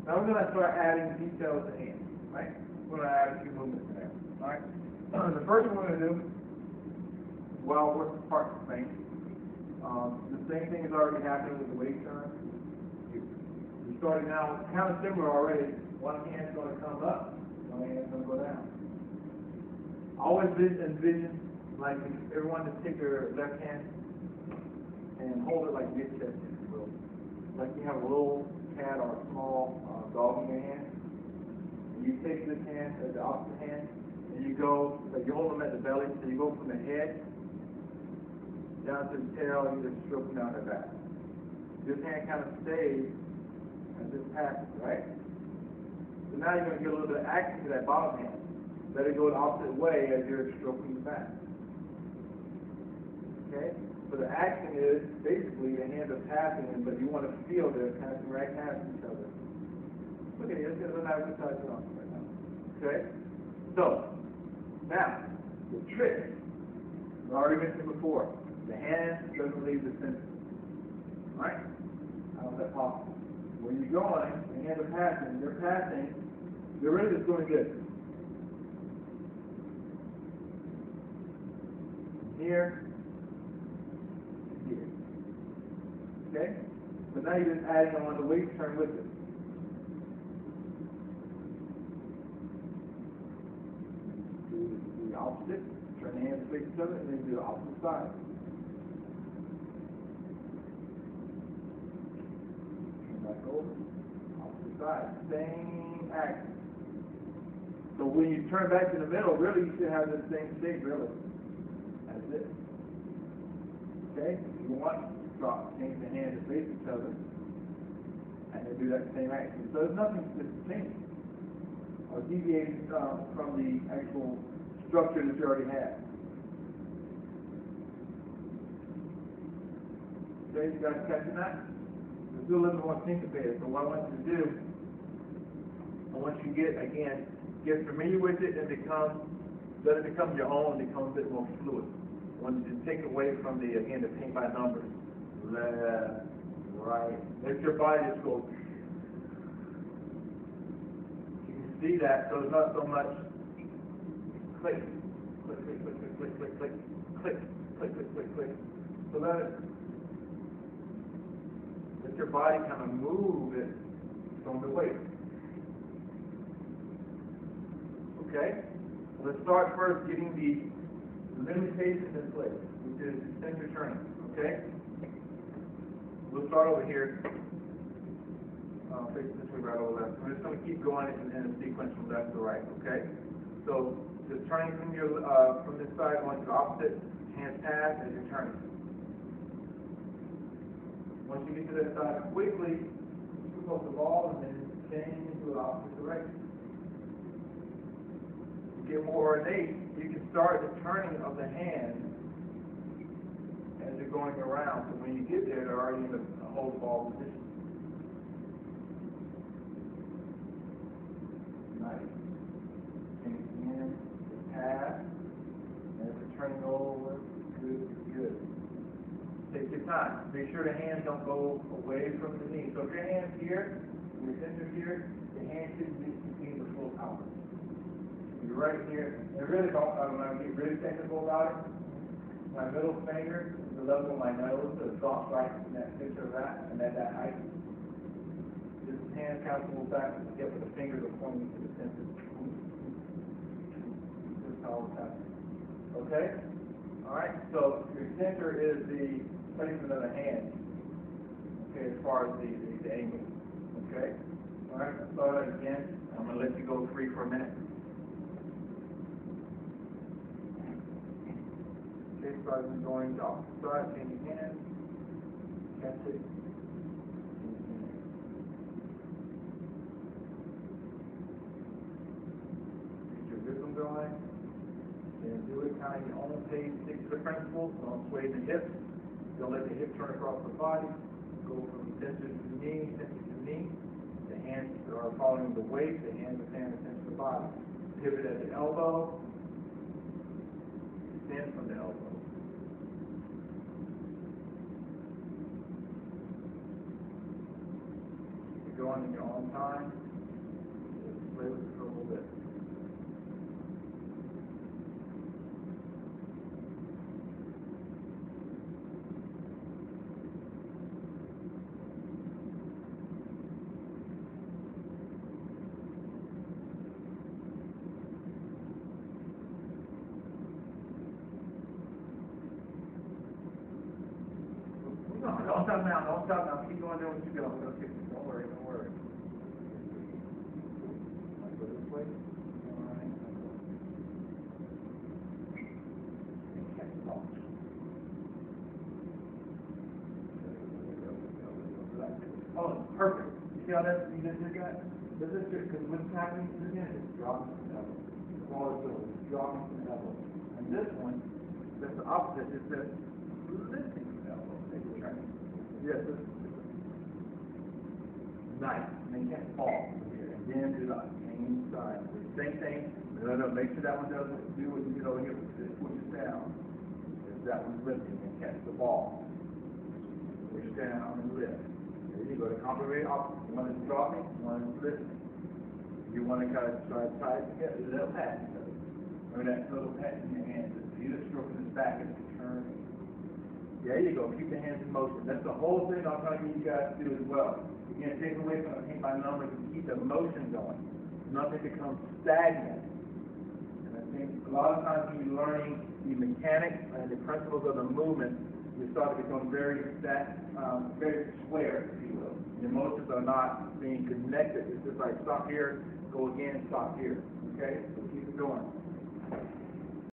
Now we're going to start adding details to hands, right? We're going to add a few movements in there, all right? The first one we're going to do, while we're part of the thing, the same thing is already happening with the waist turn. You're starting now, kind of similar already. One hand's going to come up, one hand's going to go down. Always envision, like, everyone to take their left hand and hold it like mid-chest, if you will. Like you have a little cat or a small dog in your hand. And you take this hand, the opposite hand, and you go, like you hold them at the belly, so you go from the head down to the tail, and you're just stroking down their back. This hand kind of stays as this passes, right? So now you're going to get a little bit of action to that bottom hand. Let it go the opposite way as you're stroking the back. Okay? So the action is basically the hands are passing, but you want to feel they're passing right past each other. Look at it, let's get another exercise on right now. Okay? So, now, the trick, I already mentioned before, the hand doesn't leave the center. Right? How is that possible? When you're going, the hands are passing, you're really just doing this. Here, here. Okay? So now you're just adding on the waist turn with it. Do the opposite, turn the hands face each other, and then do the opposite side. Turn back over, opposite side. Same action. So when you turn back to the middle, really you should have the same shape, really. As this. Okay? If you want to change the hands to face each other, and then do that same action. So there's nothing that's changing or deviating from the actual structure that you already have. Okay, you guys catching that? Let's do a little bit more syncopated. So what I want you to do, I want you to get familiar with it and let it become your own and become a bit more fluid. I want you to take away from the paint by numbers. Left, right. Let your body just go. You can see that, so it's not so much click, click, click, click, click, click, click, click, click, click, click, click. So let your body kind of move it from the weight. Okay? Let's start first getting the limitations in place, which is center turning. Okay? We'll start over here. Face this way right over left. We're just going to keep going in a sequence from left to right. Okay? So just turning from this side, going to the opposite, hands pass as you're turning. Once you get to that side quickly, scoop up the ball and then change to the opposite direction. To get more ornate, you can start the turning of the hand as you're going around. So when you get there, they're already in the hold ball position. Nice. And again, pass. As you're turning over, good. Take your time. Make sure the hands don't go away from the knee. So if your hand's here, your center's here, the hand should be between the full out. You're right here. And really, when I get really technical about it, my middle finger is the level of my nose, so it's soft right in that center of that, and at that height. This hand kind of pulls back and get with the fingers are pointing to the center. This is how it's happening. Okay? Alright, so your center is the placement of the hand. Okay, as far as the angle. Okay? Alright, let's start that again. I'm going to let you go free for a minute. Okay, starting going to opposite side, changing hands. Catch it. Get your rhythm going. And do it kind of your own pace. Stick to the principles. Don't sway the hips. Don't let the hip turn across the body. Go from center to knee, center to knee. The hands are following the weight. The hands are paying attention to the body. Pivot at the elbow. Extend from the elbow. Keep going going in your own time. Just play with it for a little bit. No, don't stop now, don't stop now. Keep going there when you go. Don't worry, don't worry. Go this way. All right. And catch the ball. Oh, perfect. You see how that, you just did that? This is just, because what's happening to the end is dropping from the elbow. That's all it's doing, it's dropping from the elbow. And this one, that's the opposite, it says lifting from the elbow. Yes, this is nice. And then catch the ball here. And then do the same side. Same thing. No, make sure that one doesn't do what you did over here. Push it down. If that one's lifting, and catch the ball. Push down and lift. There you go. The complementary opposite. One is dropping, one is lifting. You want to kind of try to tie it together. A little pat together. Remember that little pat in your hand. You're just stroking this back and turning. There you go. Keep the hands in motion. That's the whole thing I'm trying to get you guys to do as well. You're going to take away from the paint by numbers and keep the motion going. Nothing becomes stagnant. And I think a lot of times when you're learning the mechanics and the principles of the movement, you start to become very square, if you will. Your motions are not being connected. It's just like stop here, go again, stop here. Okay? So keep it going.